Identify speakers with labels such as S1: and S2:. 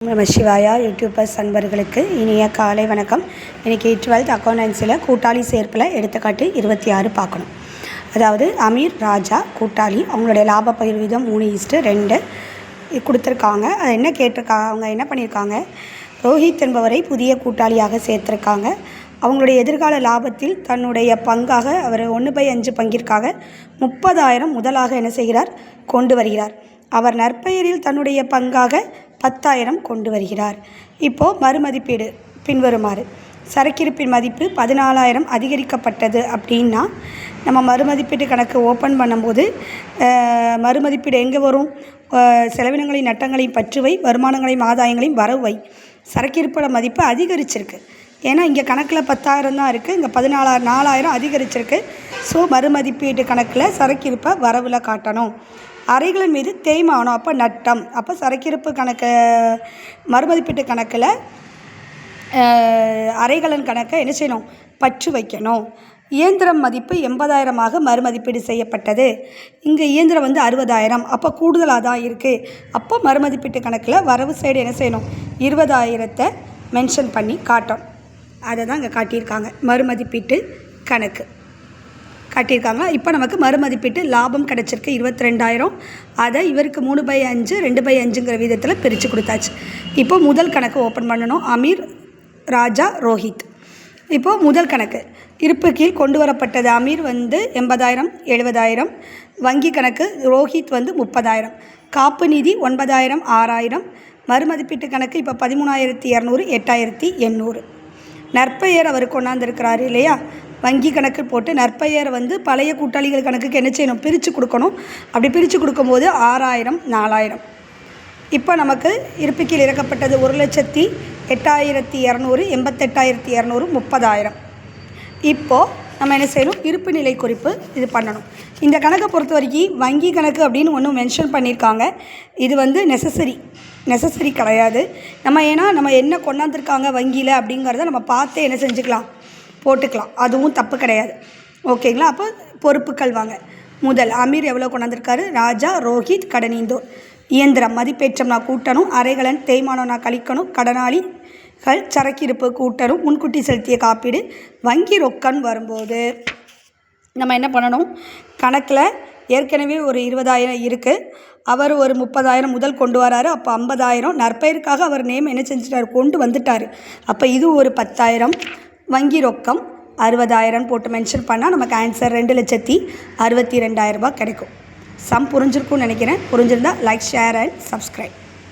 S1: நம சிவாயா யூடியூபர்ஸ் அன்பர்களுக்கு இனிய காலை வணக்கம். இன்றைக்கி 12th அக்கௌண்டன்சியில் கூட்டாளி சேர்ப்பில் எடுத்துக்காட்டு 26 பார்க்கணும். அதாவது அமீர் ராஜா கூட்டாளி, அவங்களுடைய லாப பகிர்வு வீதம் 3:2 கொடுத்துருக்காங்க. அது என்ன கேட்டிருக்காங்க, அவங்க என்ன பண்ணியிருக்காங்க, ரோஹித் என்பவரை புதிய கூட்டாளியாக சேர்த்துருக்காங்க. அவங்களுடைய எதிர்கால லாபத்தில் தன்னுடைய பங்காக அவர் 1/5 பங்கிற்காக 30,000 முதலாக என்ன செய்கிறார், கொண்டு வருகிறார். அவர் நற்பெயரில் தன்னுடைய பங்காக 10,000 கொண்டு வருகிறார். இப்போது மறுமதிப்பீடு பின்வருமாறு: சரக்கிருப்பின் மதிப்பு 14,000 அதிகரிக்கப்பட்டது அப்படின்னா நம்ம மறுமதிப்பீட்டு கணக்கு ஓப்பன் பண்ணும்போது மறுமதிப்பீடு எங்கே வரும்? செலவினங்களையும் நட்டங்களையும் பற்றுவை, வருமானங்களையும் ஆதாயங்களையும் வரவை. சரக்கிருப்போட மதிப்பு அதிகரிச்சிருக்கு. ஏன்னா இங்கே கணக்கில் 10,000 தான் இருக்குது, இங்கே 4,000 அதிகரிச்சிருக்கு. ஸோ மறுமதிப்பீட்டு கணக்கில் சரக்கிருப்பை வரவில் காட்டணும். அறைகளின் மீது தேய்மானம், அப்போ நட்டம். அப்போ சரக்கிருப்பு கணக்கு மறுமதிப்பீட்டு கணக்கில் அறைகளின் கணக்கை என்ன செய்யணும், பற்று வைக்கணும். இயந்திரம் மதிப்பு 80,000 மறுமதிப்பீடு செய்யப்பட்டது. இங்கே இயந்திரம் 60,000, அப்போ கூடுதலாக தான் இருக்குது. அப்போ மறுமதிப்பீட்டு கணக்கில் வரவு சைடு என்ன செய்யணும், 20,000 மென்ஷன் பண்ணி காட்டும். அதை தான் இங்கே காட்டியிருக்காங்க. மறுமதிப்பீட்டு கணக்கு காட்டியிருக்காங்க. இப்போ நமக்கு மறுமதிப்பீட்டு லாபம் கிடச்சிருக்கு 22,000. அதை இவருக்கு 3/5 2/5ங்கிற விதத்தில் பிரித்து கொடுத்தாச்சு. இப்போது முதல் கணக்கு ஓப்பன் பண்ணணும். அமீர் ராஜா ரோஹித். இப்போது முதல் கணக்கு இருப்பு கீழ் கொண்டு வரப்பட்டது. அமீர் 80,000 70,000, வங்கி கணக்கு ரோஹித் 30,000, காப்பு நிதி 9,000 6,000, மறுமதிப்பீட்டு கணக்கு இப்போ 13,200 8,800. நற்பெயர் அவர் கொண்டாந்துருக்கிறாரு இல்லையா, வங்கி கணக்கு போட்டு நற்பெயர் பழைய கூட்டாளிகள் கணக்குக்கு என்ன செய்யணும், பிரித்து கொடுக்கணும். அப்படி பிரித்து கொடுக்கும்போது 6,000 4,000. இப்போ நமக்கு இருப்பு கீழ் இறக்கப்பட்டது 1,08,200 88,200 30,000. இப்போது நம்ம என்ன செய்யணும், இருப்பு நிலை குறிப்பு இது பண்ணணும். இந்த கணக்கை பொறுத்த வரைக்கும் வங்கி கணக்கு அப்படின்னு ஒன்று மென்ஷன் பண்ணியிருக்காங்க. இது நெசசரி கிடையாது. ஏன்னா நம்ம என்ன கொண்டாந்துருக்காங்க வங்கியில் அப்படிங்கிறத நம்ம பார்த்தே என்ன செஞ்சுக்கலாம், போட்டுக்கலாம். அதுவும் தப்பு கிடையாது. ஓகேங்களா? அப்போ பொறுப்புகள் வாங்க. முதல் அமீர் எவ்வளோ கொண்டாந்துருக்காரு, ராஜா ரோஹித் கடனீந்தோர். இயந்திரம் மதிப்பேற்றம் நான் கூட்டணும், அறைகளன் தேய்மானம் நான் கழிக்கணும், கடனாளிகள் சரக்கிருப்பு கூட்டணும், முன்கூட்டி செலுத்திய காப்பீடு, வங்கி ரொக்கன் வரும்போது நம்ம என்ன பண்ணணும், கணக்கில் ஏற்கனவே ஒரு 20,000 இருக்குது. அவர் ஒரு 30,000 முதல் கொண்டு வராரு. அப்போ 50,000 நற்பெயருக்காக அவர் நேம் என்ன செஞ்சுட்டார், கொண்டு வந்துட்டார். அப்போ இது ஒரு 10,000, வங்கி ரொக்கம் 60,000 போட்டு மென்ஷன் பண்ணால் நமக்கு ஆன்சர் 2,62,000 கிடைக்கும். சம் புரிஞ்சிருக்கும்னு நினைக்கிறேன். புரிஞ்சிருந்தால் லைக், ஷேர் அண்ட் சப்ஸ்கிரைப்.